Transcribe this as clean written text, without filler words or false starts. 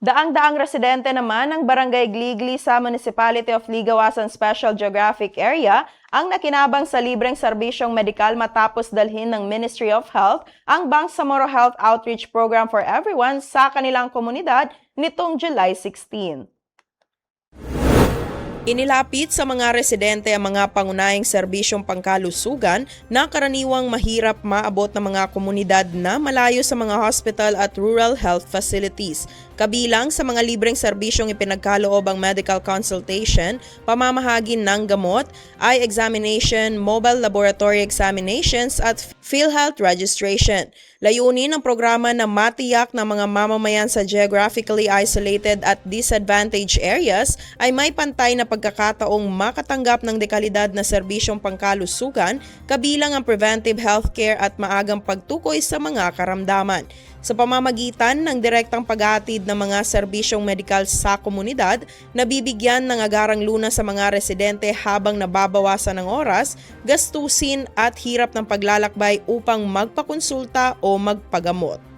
Daang-daang residente naman ng Barangay Gligli sa Municipality of Ligawasan Special Geographic Area ang nakinabang sa libreng serbisyong medikal matapos dalhin ng Ministry of Health ang Bangsamoro Health Outreach Program for Everyone sa kanilang komunidad nitong July 16. Inilapit sa mga residente ang mga pangunahing serbisyong pangkalusugan na karaniwang mahirap maabot ng mga komunidad na malayo sa mga hospital at rural health facilities. Kabilang sa mga libreng serbisyong ipinagkaloob ang medical consultation, pamamahagi ng gamot, eye examination, mobile laboratory examinations at PhilHealth registration. Layunin ng programa na matiyak ng mga mamamayan sa geographically isolated at disadvantaged areas ay may pantay na pagkakataong makatanggap ng dekalidad na serbisyong pangkalusugan, kabilang ang preventive healthcare at maagang pagtukoy sa mga karamdaman. Sa pamamagitan ng direktang paghahatid ng mga serbisyong medikal sa komunidad, nabibigyan ng agarang lunas sa mga residente habang nababawasan ng oras, gastusin at hirap ng paglalakbay upang magpakonsulta o magpagamot.